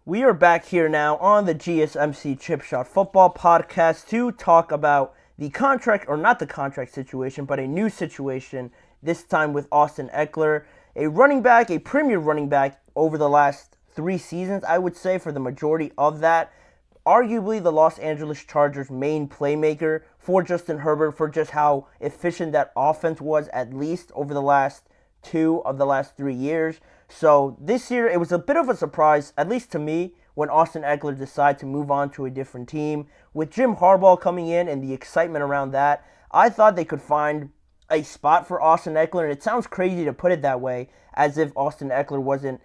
We are back here now on the GSMC Chip Shot Football Podcast to talk about the contract, or not the contract situation, but a new situation, this time with Austin Ekeler, a running back, a premier running back over the last 3 seasons, I would say, for the majority of that. Arguably the Los Angeles Chargers' main playmaker for Justin Herbert, for just how efficient that offense was, at least over the last 3 years. So this year, it was a bit of a surprise, at least to me, when Austin Ekeler decided to move on to a different team. With Jim Harbaugh coming in and the excitement around that, I thought they could find a spot for Austin Ekeler, and it sounds crazy to put it that way, as if Austin Ekeler wasn't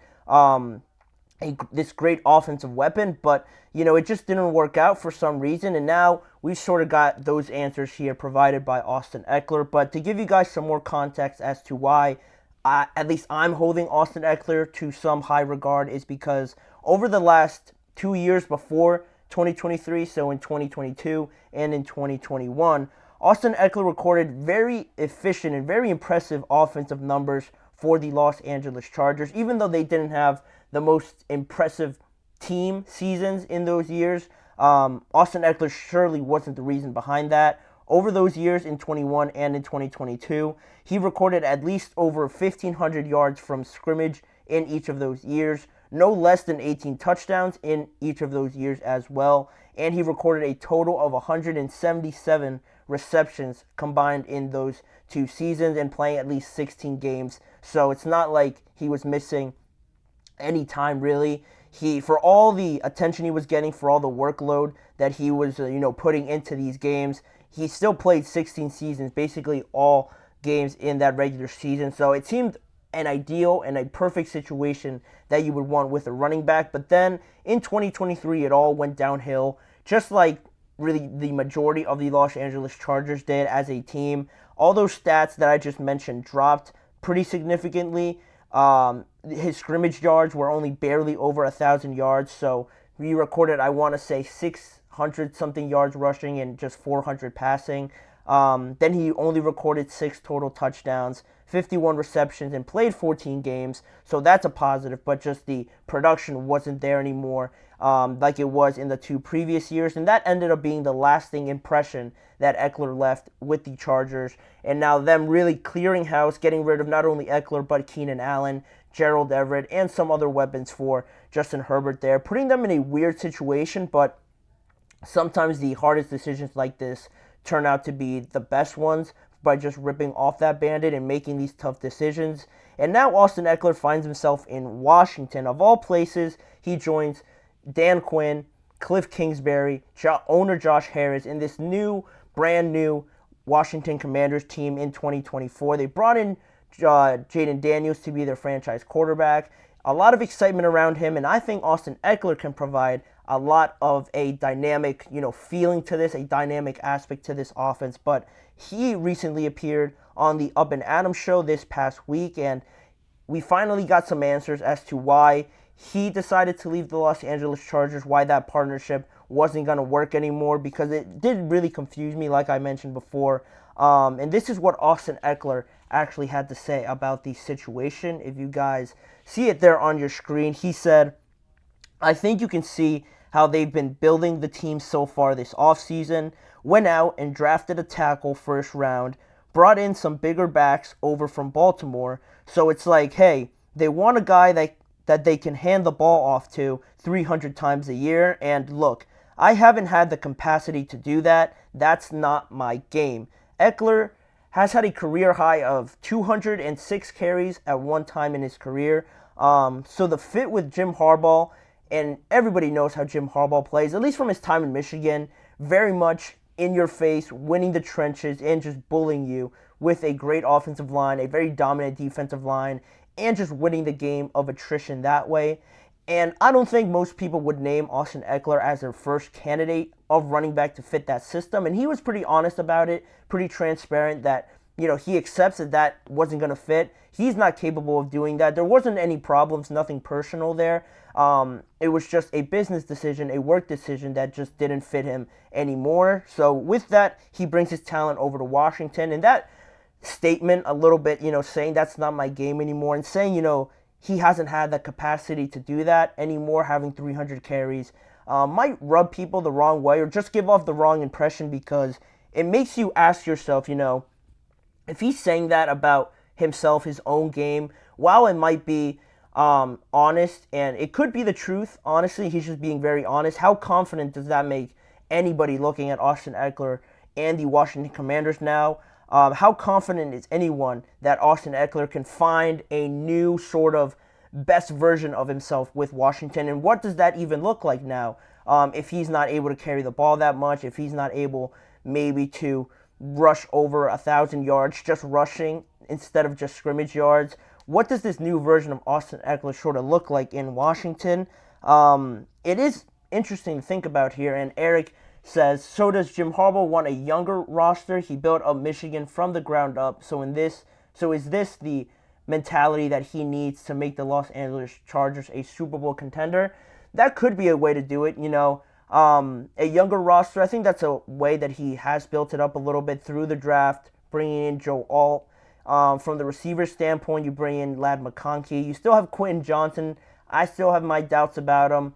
this great offensive weapon, but it just didn't work out for some reason, and now we've sort of got those answers here provided by Austin Ekeler. But to give you guys some more context as to why at least I'm holding Austin Ekeler to some high regard, is because over the last 2 years before 2023, so in 2022 and in 2021, Austin Ekeler recorded very efficient and very impressive offensive numbers for the Los Angeles Chargers, even though they didn't have the most impressive team seasons in those years. Austin Ekeler surely wasn't the reason behind that. Over those years, in 21 and in 2022, he recorded at least over 1,500 yards from scrimmage in each of those years, no less than 18 touchdowns in each of those years as well, and he recorded a total of 177 receptions combined in those 2 seasons and playing at least 16 games. So it's not like he was missing any time, really. For all the attention he was getting, for all the workload that he was putting into these games, he still played 16 seasons, basically all games in that regular season. So it seemed an ideal and a perfect situation that you would want with a running back. But then in 2023, it all went downhill, just like really the majority of the Los Angeles Chargers did as a team. All those stats that I just mentioned dropped pretty significantly. His scrimmage yards were only barely over 1,000 yards, so he recorded, I want to say, 600-something yards rushing and just 400 passing. Then he only recorded 6 total touchdowns, 51 receptions, and played 14 games, so that's a positive, but just the production wasn't there anymore like it was in the 2 previous years, and that ended up being the lasting impression that Ekeler left with the Chargers, and now them really clearing house, getting rid of not only Ekeler, but Keenan Allen, Gerald Everett, and some other weapons for Justin Herbert there, putting them in a weird situation, but sometimes the hardest decisions like this turn out to be the best ones by just ripping off that Band-Aid and making these tough decisions. And now Austin Ekeler finds himself in Washington. Of all places, he joins Dan Quinn, Cliff Kingsbury, owner Josh Harris in this brand new Washington Commanders team in 2024. They brought in Jaden Daniels to be their franchise quarterback. A lot of excitement around him, and I think Austin Ekeler can provide a lot of a dynamic, feeling to this, a dynamic aspect to this offense. But he recently appeared on the Up and Adams show this past week, and we finally got some answers as to why he decided to leave the Los Angeles Chargers, why that partnership wasn't going to work anymore, because it did really confuse me, like I mentioned before. And this is what Austin Ekeler actually had to say about the situation. If you guys see it there on your screen, he said, "I think you can see how they've been building the team so far this offseason. Went out and drafted a tackle first round, brought in some bigger backs over from Baltimore. So it's like, hey, they want a guy that they can hand the ball off to 300 times a year. And look, I haven't had the capacity to do that. That's not my game." Ekeler has had a career high of 206 carries at one time in his career. So the fit with Jim Harbaugh, and everybody knows how Jim Harbaugh plays, at least from his time in Michigan, very much in your face, winning the trenches, and just bullying you with a great offensive line, a very dominant defensive line, and just winning the game of attrition that way. And I don't think most people would name Austin Ekeler as their first candidate of running back to fit that system. And he was pretty honest about it, pretty transparent that, he accepts that wasn't going to fit. He's not capable of doing that. There wasn't any problems, nothing personal there. It was just a business decision, a work decision that just didn't fit him anymore. So with that, he brings his talent over to Washington. And that statement a little bit, saying that's not my game anymore, and saying, he hasn't had the capacity to do that anymore. Having 300 carries might rub people the wrong way or just give off the wrong impression, because it makes you ask yourself, if he's saying that about himself, his own game, while it might be honest, and it could be the truth, honestly, he's just being very honest. How confident does that make anybody looking at Austin Ekeler and the Washington Commanders now? How confident is anyone that Austin Ekeler can find a new sort of best version of himself with Washington? And what does that even look like now? If he's not able to carry the ball that much, if he's not able maybe to rush over 1,000 yards, just rushing instead of just scrimmage yards, what does this new version of Austin Ekeler sort of look like in Washington? It is interesting to think about here, and Eric says, so does Jim Harbaugh want a younger roster? He built up Michigan from the ground up. So is this the mentality that he needs to make the Los Angeles Chargers a Super Bowl contender? That could be a way to do it, a younger roster. I think that's a way that he has built it up a little bit through the draft, bringing in Joe Alt. From the receiver standpoint, you bring in Ladd McConkey. You still have Quentin Johnson. I still have my doubts about him.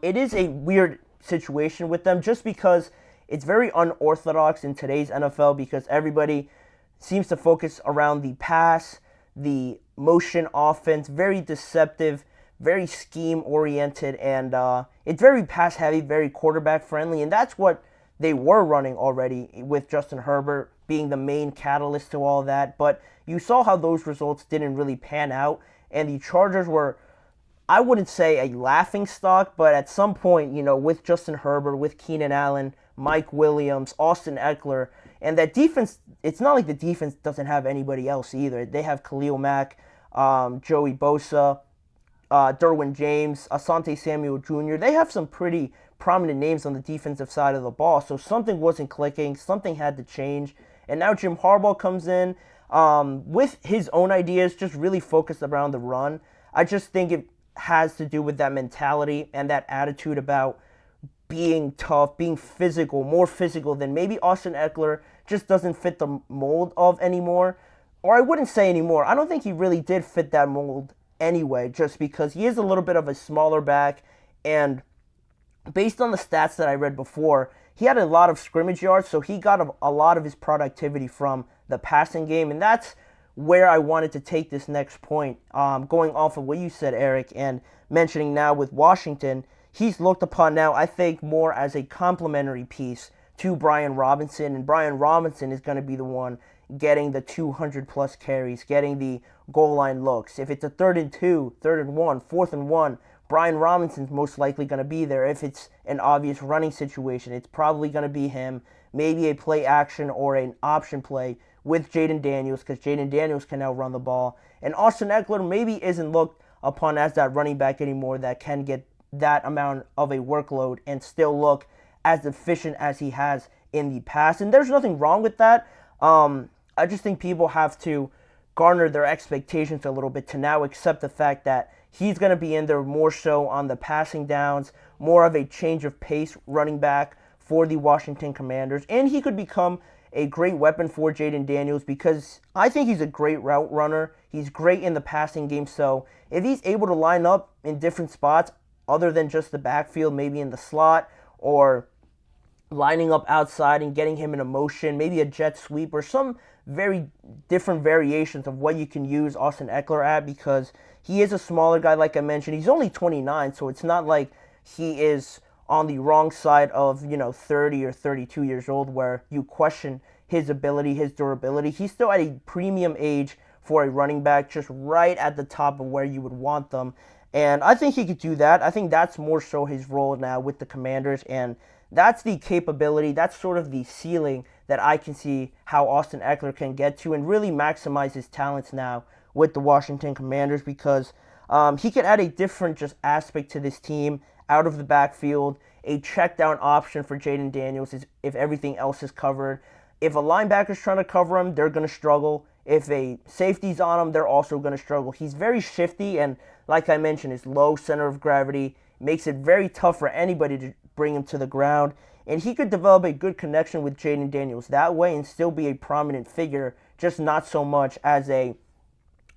It is a weird situation with them just because it's very unorthodox in today's NFL, because everybody seems to focus around the pass, the motion offense, very deceptive, very scheme oriented, and it's very pass heavy, very quarterback friendly, and that's what they were running already with Justin Herbert being the main catalyst to all that. But you saw how those results didn't really pan out, and the Chargers were, I wouldn't say a laughing stock, but at some point, with Justin Herbert, with Keenan Allen, Mike Williams, Austin Ekeler, and that defense, it's not like the defense doesn't have anybody else either. They have Khalil Mack, Joey Bosa, Derwin James, Asante Samuel Jr. They have some pretty prominent names on the defensive side of the ball, so something wasn't clicking, something had to change, and now Jim Harbaugh comes in with his own ideas, just really focused around the run. I just think it has to do with that mentality and that attitude about being tough, being physical, more physical than maybe Austin Ekeler just doesn't fit the mold of anymore. Or I wouldn't say anymore. I don't think he really did fit that mold anyway, just because he is a little bit of a smaller back, and based on the stats that I read before, he had a lot of scrimmage yards, so he got a lot of his productivity from the passing game, and that's where I wanted to take this next point, going off of what you said, Eric, and mentioning now with Washington, he's looked upon now, I think, more as a complementary piece to Brian Robinson, and Brian Robinson is going to be the one getting the 200-plus carries, getting the goal line looks. If it's a 3rd and 2, 3rd and 1, 4th and 1, Brian Robinson's most likely going to be there. If it's an obvious running situation, it's probably going to be him, maybe a play action or an option play with Jaden Daniels, because Jaden Daniels can now run the ball. And Austin Ekeler maybe isn't looked upon as that running back anymore that can get that amount of a workload and still look as efficient as he has in the past. And there's nothing wrong with that. I just think people have to garner their expectations a little bit to now accept the fact that he's going to be in there more so on the passing downs, more of a change of pace running back for the Washington Commanders. And he could become a great weapon for Jaden Daniels, because I think he's a great route runner. He's great in the passing game. So if he's able to line up in different spots other than just the backfield, maybe in the slot or lining up outside and getting him in a motion, maybe a jet sweep or some very different variations of what you can use Austin Ekeler at, because he is a smaller guy, like I mentioned. He's only 29, so it's not like he is on the wrong side of, 30 or 32 years old where you question his ability, his durability. He's still at a premium age for a running back, just right at the top of where you would want them. And I think he could do that. I think that's more so his role now with the Commanders, and that's the capability, that's sort of the ceiling that I can see how Austin Ekeler can get to and really maximize his talents now with the Washington Commanders, because he can add a different just aspect to this team out of the backfield, a check down option for Jaden Daniels if everything else is covered. If a linebacker's trying to cover him, they're going to struggle. If a safety's on him, they're also going to struggle. He's very shifty, and like I mentioned, his low center of gravity makes it very tough for anybody to bring him to the ground. And he could develop a good connection with Jaden Daniels that way and still be a prominent figure, just not so much as a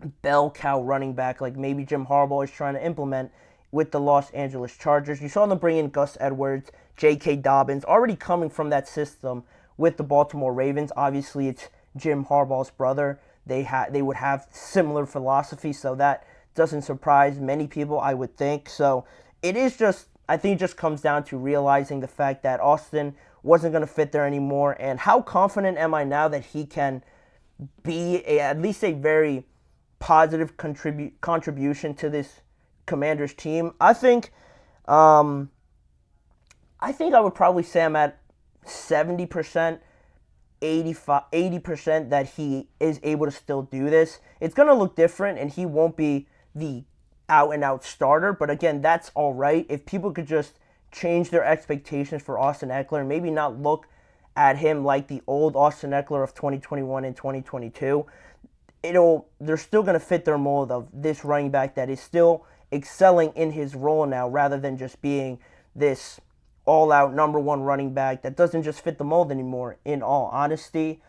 bell cow running back like maybe Jim Harbaugh is trying to implement with the Los Angeles Chargers. You saw them bring in Gus Edwards, J.K. Dobbins, already coming from that system with the Baltimore Ravens. Obviously, it's Jim Harbaugh's brother. They would have similar philosophy, so that doesn't surprise many people, I would think. So it is just, I think it just comes down to realizing the fact that Austin wasn't going to fit there anymore. And how confident am I now that he can be at least a very positive contribution to this Commanders team? Um, I think I would probably say I'm at 70%, 80% that he is able to still do this. It's going to look different, and he won't be the out-and-out starter. But again, that's all right. If people could just change their expectations for Austin Ekeler and maybe not look at him like the old Austin Ekeler of 2021 and 2022, they're still going to fit their mold of this running back that is still excelling in his role now, rather than just being this all-out number one running back that doesn't just fit the mold anymore, in all honesty.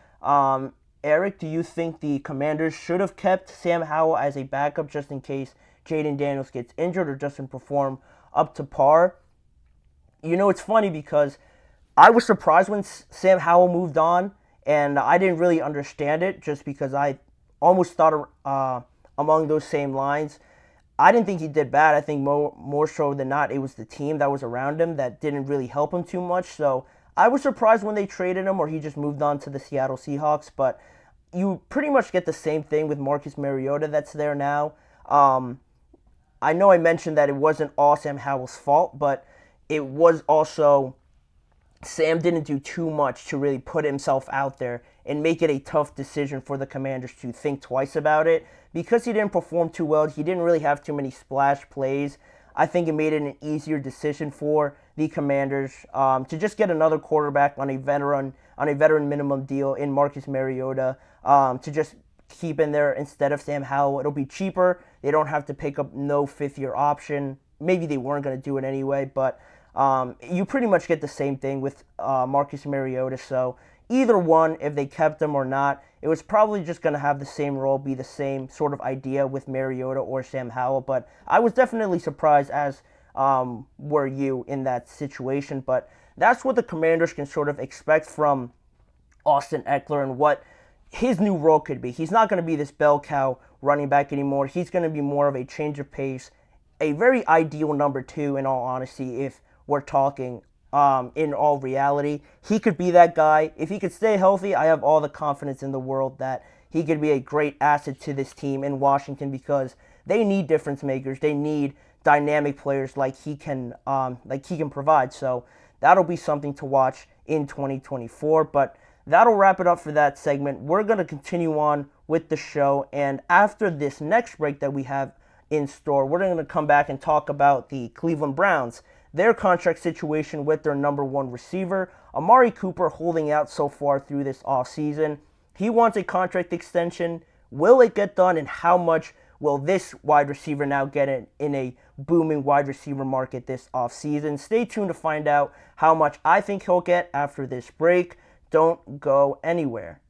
Eric, do you think the Commanders should have kept Sam Howell as a backup just in case Jaden Daniels gets injured or doesn't perform up to par? It's funny because I was surprised when Sam Howell moved on, and I didn't really understand it just because I almost thought among those same lines. I didn't think he did bad. I think more so than not, it was the team that was around him that didn't really help him too much. So I was surprised when they traded him or he just moved on to the Seattle Seahawks. But you pretty much get the same thing with Marcus Mariota that's there now. I know I mentioned that it wasn't all Sam Howell's fault, but it was also Sam didn't do too much to really put himself out there and make it a tough decision for the Commanders to think twice about it. Because he didn't perform too well, he didn't really have too many splash plays. I think it made it an easier decision for the Commanders to just get another quarterback on a veteran minimum deal in Marcus Mariota, to just keep in there instead of Sam Howell. It'll be cheaper. They don't have to pick up no fifth-year option. Maybe they weren't going to do it anyway, but you pretty much get the same thing with Marcus Mariota. So either one, if they kept him or not, it was probably just going to have the same role, be the same sort of idea with Mariota or Sam Howell. But I was definitely surprised, as were you, in that situation. But that's what the Commanders can sort of expect from Austin Ekeler and what his new role could be. He's not going to be this bell cow running back anymore. He's going to be more of a change of pace, a very ideal number two, in all honesty, if we're talking in all reality. He could be that guy. If he could stay healthy, I have all the confidence in the world that he could be a great asset to this team in Washington, because they need difference makers. They need dynamic players like he can provide. So that'll be something to watch in 2024. But that'll wrap it up for that segment. We're going to continue on with the show, and after this next break that we have in store, we're going to come back and talk about the Cleveland Browns, their contract situation with their number one receiver, Amari Cooper, holding out so far through this offseason. He wants a contract extension. Will it get done, and how much will this wide receiver now get in a booming wide receiver market this offseason? Stay tuned to find out how much I think he'll get after this break. Don't go anywhere.